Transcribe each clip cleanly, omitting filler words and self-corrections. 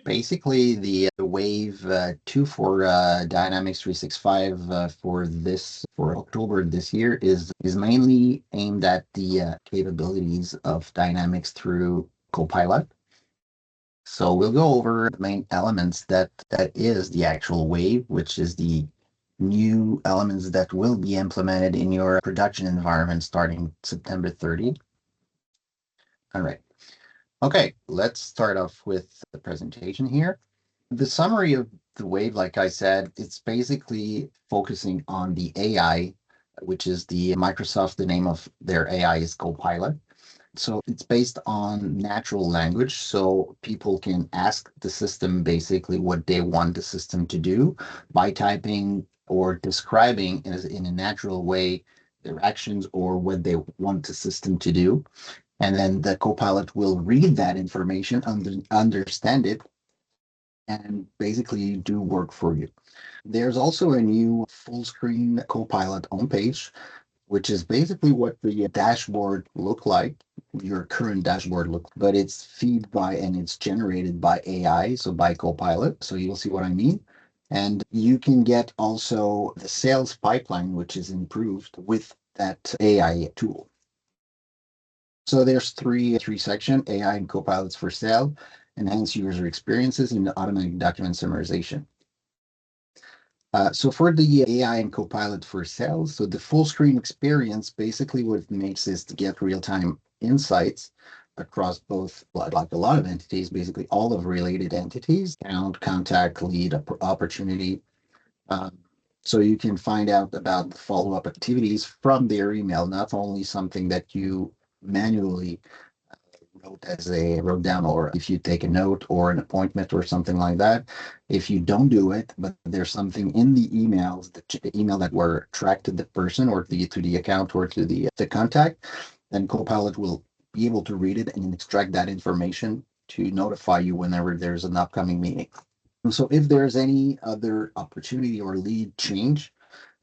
Basically, the Wave 2 for Dynamics 365 for October this year is mainly aimed at the capabilities of Dynamics through Copilot. So we'll go over the main elements that is the actual Wave, which is the new elements that will be implemented in your production environment starting September 30. All right. Okay, let's start off with the presentation here. The summary of the Wave, like I said, it's basically focusing on the AI, which is the name of their AI is Copilot. So it's based on natural language. So people can ask the system basically what they want the system to do by typing or describing in a natural way their actions or what they want the system to do. And then the Copilot will read that information, understand it, and basically do work for you. There's also a new full screen Copilot homepage, which is basically what the dashboard look like, your current dashboard look, but it's feed by and it's generated by AI, so by Copilot. So you'll see what I mean. And you can get also the sales pipeline, which is improved with that AI tool. So there's three section, AI and Copilots for sale, enhance user experiences, and automatic document summarization. So for the AI and Copilot for sales, so the full screen experience, basically what it makes is to get real-time insights across both, like a lot of entities, basically all of related entities, account, contact, lead, opportunity. Um, so you can find out about the follow-up activities from their email, not only something that you manually wrote down, or if you take a note or an appointment or something like that. If you don't do it, but there's something in the emails, the email that were tracked to the person or to the account or to the contact, then Copilot will be able to read it and extract that information to notify you whenever there's an upcoming meeting. So if there's any other opportunity or lead change,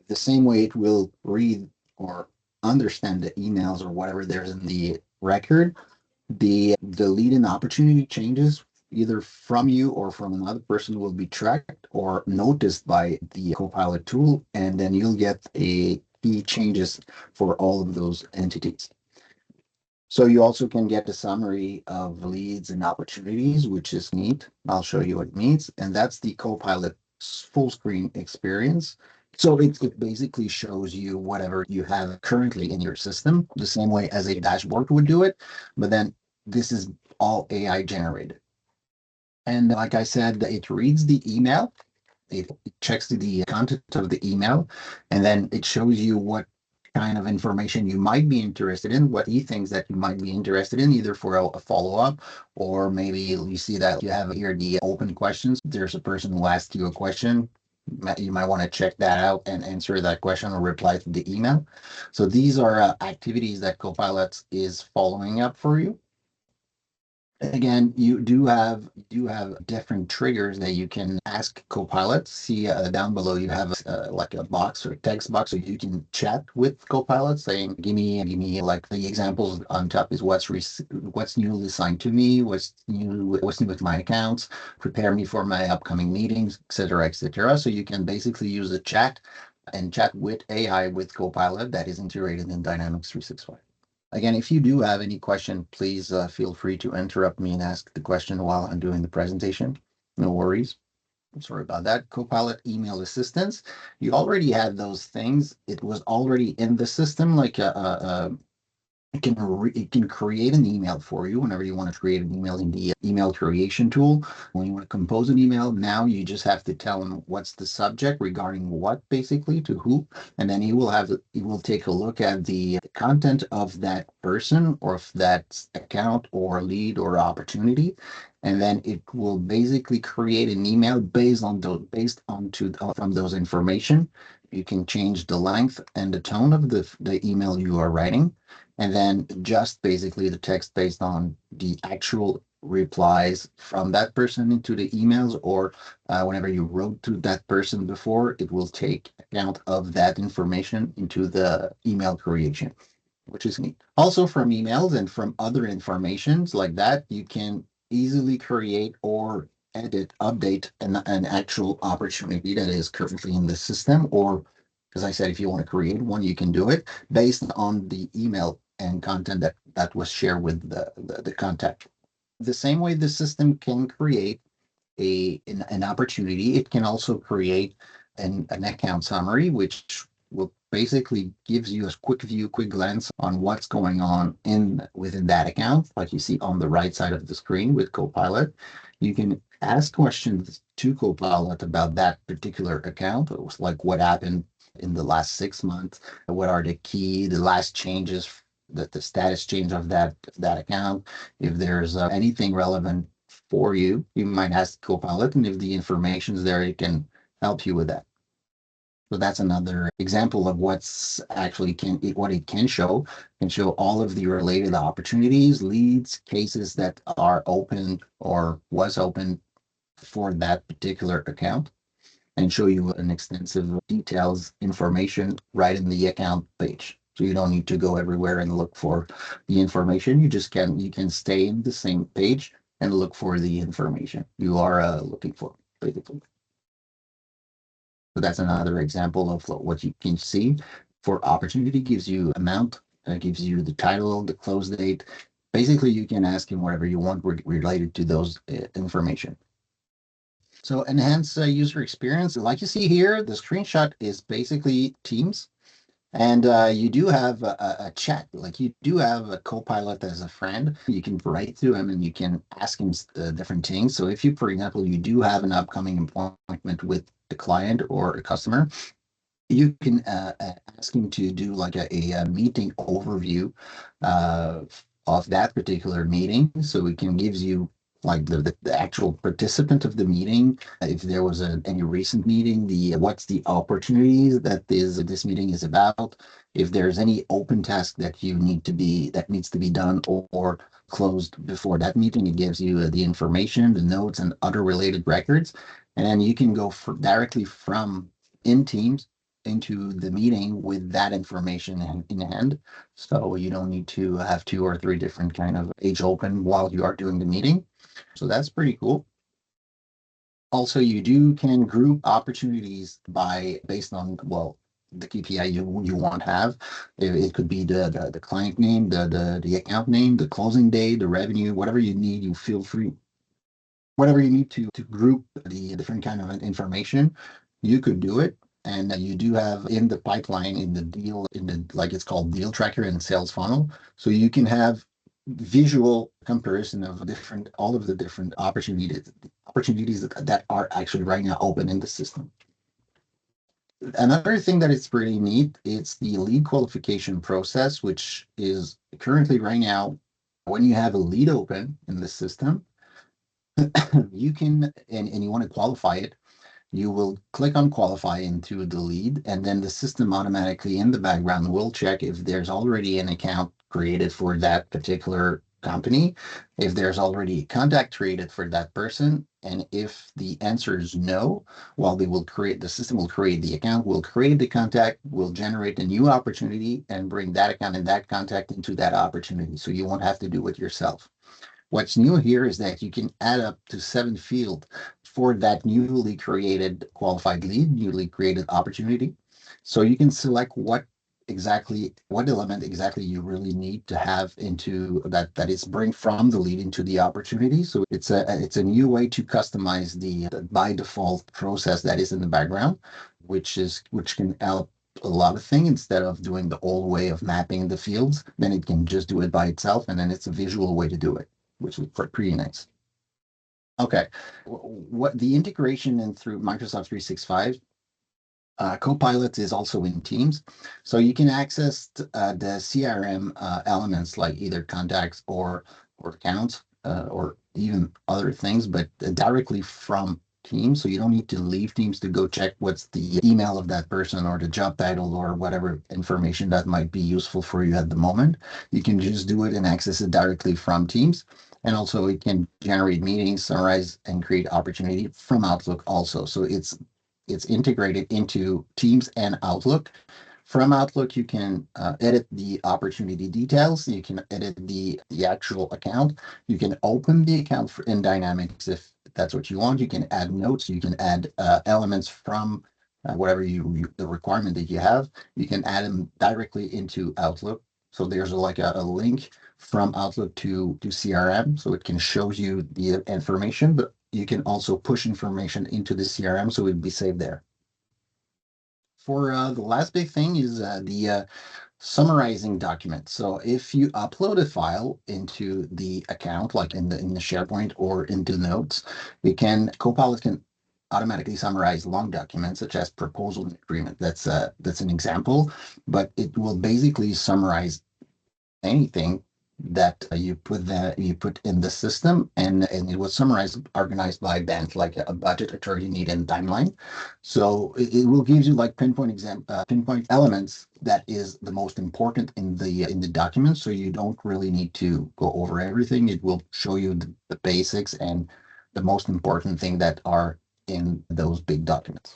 the same way it will read or understand the emails or whatever there's in the record, the lead and opportunity changes either from you or from another person will be tracked or noticed by the Copilot tool, and then you'll get a key changes for all of those entities. So you also can get a summary of leads and opportunities, which is neat. I'll show you what it means, and that's the Copilot full screen experience. So it basically shows you whatever you have currently in your system, the same way as a dashboard would do it, but then this is all AI generated. And like I said, it reads the email, it checks the content of the email, and then it shows you what kind of information you might be interested in, what he thinks that you might be interested in, either for a follow-up, or maybe you see that you have here the open questions. There's a person who asked you a question. You might want to check that out and answer that question or reply to the email. So these are activities that Copilot is following up for you. Again, you do have different triggers that you can ask Copilot. See down below, you have like a box or a text box, so you can chat with Copilot, saying, "Give me like the examples on top is what's newly assigned to me, what's new with my accounts, prepare me for my upcoming meetings, etc., etc." So you can basically use the chat and chat with AI with Copilot that is integrated in Dynamics 365. Again, if you do have any question, please feel free to interrupt me and ask the question while I'm doing the presentation. No worries. I'm sorry about that. Copilot email assistance. You already had those things. It was already in the system, like it can create an email for you whenever you want to create an email in the email creation tool. When you want to compose an email, now you just have to tell him what's the subject regarding what, basically to who, and then he will take a look at the content of that person or of that account or lead or opportunity, and then it will basically create an email from those information. You can change the length and the tone of the email you are writing, and then just basically the text based on the actual replies from that person into the emails, or whenever you wrote to that person before, it will take account of that information into the email creation, which is neat. Also from emails and from other informations like that, you can easily create or edit, update an actual opportunity that is currently in the system. Or, as I said, if you want to create one, you can do it based on the email and content that was shared with the contact. The same way the system can create an opportunity, it can also create an account summary, which will basically gives you a quick view, quick glance on what's going on in within that account, like you see on the right side of the screen with Copilot. You can ask questions to Copilot about that particular account. It was like what happened in the last 6 months, what are the last changes, the status change of that account. If there's anything relevant for you, you might ask Copilot, and if the information is there, it can help you with that. So that's another example of what's actually what it can show. It can show all of the related opportunities, leads, cases that are open or was open for that particular account, and show you an extensive details information right in the account page. So you don't need to go everywhere and look for the information. You can stay in the same page and look for the information you are looking for, basically. So that's another example of what you can see. For opportunity, gives you amount, gives you the title, the close date. Basically, you can ask him whatever you want related to those information. So enhance user experience. Like you see here, the screenshot is basically Teams. And you do have a chat, like you do have a Copilot as a friend. You can write to him and you can ask him different things. So if you, for example, you do have an upcoming appointment with the client or a customer, you can ask him to do like a meeting overview uh, of that particular meeting. So it can gives you like the actual participant of the meeting, if there was any recent meeting, the what's the opportunities that this meeting is about, if there's any open task that needs to be done or closed before that meeting, it gives you the information, the notes, and other related records, and then you can go directly from in Teams into the meeting with that information in hand. So you don't need to have two or three different kind of page open while you are doing the meeting. So that's pretty cool. Also, you can group opportunities by based on, well, the KPI you want to have. It could be the client name, the account name, the closing day, the revenue, whatever you need. You feel free, whatever you need to group the different kind of information, you could do it. And you do have in the pipeline, in the deal, in the, like it's called deal tracker and sales funnel. So you can have visual comparison of all of the different opportunities that are actually right now open in the system. Another thing that is pretty neat, it's the lead qualification process, which is currently right now, when you have a lead open in the system, you can, and you want to qualify it, you will click on qualify into the lead, and then the system automatically in the background will check if there's already an account created for that particular company, if there's already a contact created for that person. And if the answer is no, well, the system will create the account, will create the contact, will generate a new opportunity and bring that account and that contact into that opportunity. So you won't have to do it yourself. What's new here is that you can add up to 7 fields for that newly created qualified lead, newly created opportunity. So you can select what element exactly you really need to have into that is bring from the lead into the opportunity. So it's a new way to customize the by default process that is in the background, which can help a lot of things. Instead of doing the old way of mapping the fields, then it can just do it by itself, and then it's a visual way to do it, which is pretty nice. Okay, what the integration in through Microsoft 365, Copilot is also in Teams, so you can access the CRM elements like either contacts or accounts or even other things, but directly from Teams. So you don't need to leave Teams to go check what's the email of that person or the job title or whatever information that might be useful for you at the moment. You can just do it and access it directly from Teams. And also it can generate meetings, summarize, and create opportunity from Outlook also. So it's integrated into Teams and Outlook From Outlook, you can edit the opportunity details. You can edit the actual account. You can open the account in Dynamics if that's what you want. You can add notes. You can add elements from whatever the requirement that you have. You can add them directly into Outlook. So there's like a link from Outlook to CRM, so it can show you the information, but you can also push information into the CRM, so it'd be saved there. For the last big thing is the summarizing documents. So if you upload a file into the account, like in the SharePoint or into Notes, Copilot can automatically summarize long documents such as proposal and agreement. That's an example, but it will basically summarize anything that you put in the system, and it was summarized, organized by band, like a budget, attorney need, and timeline. So it will give you like pinpoint elements that is the most important in the document. So you don't really need to go over everything. It will show you the basics and the most important thing that are in those big documents.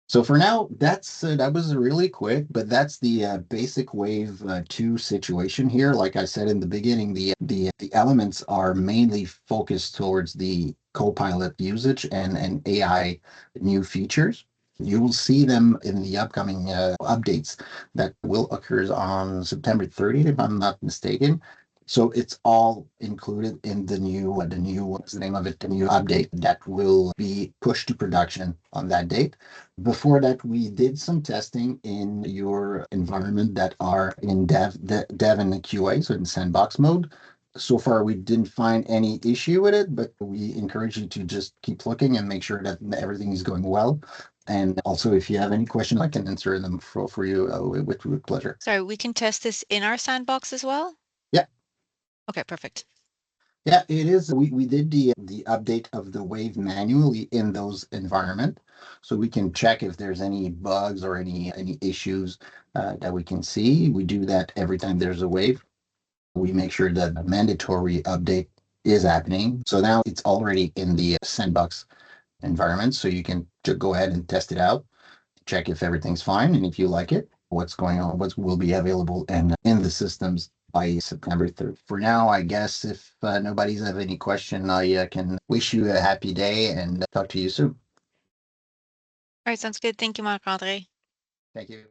So for now, that was really quick, but that's the basic Wave 2 situation here. Like I said in the beginning, the elements are mainly focused towards the Copilot usage and AI new features. You will see them in the upcoming updates that will occur on September 30th, if I'm not mistaken. So it's all included in what's the name of it? The new update that will be pushed to production on that date. Before that, we did some testing in your environment that are in dev and QA, so in sandbox mode. So far, we didn't find any issue with it, but we encourage you to just keep looking and make sure that everything is going well. And also, if you have any questions, I can answer them for you with pleasure. Sorry, we can test this in our sandbox as well? Yeah. Okay, perfect. Yeah, it is. We did the update of the wave manually in those environment, so we can check if there's any bugs or any issues that we can see. We do that every time there's a wave. We make sure that a mandatory update is happening. So now it's already in the sandbox environment, so you can just go ahead and test it out, check if everything's fine, and if you like it, what's going on, what will be available in the systems by September 3rd. For now, I guess if nobody's have any question, I can wish you a happy day and talk to you soon. All right, sounds good. Thank you, Marc-André. Thank you.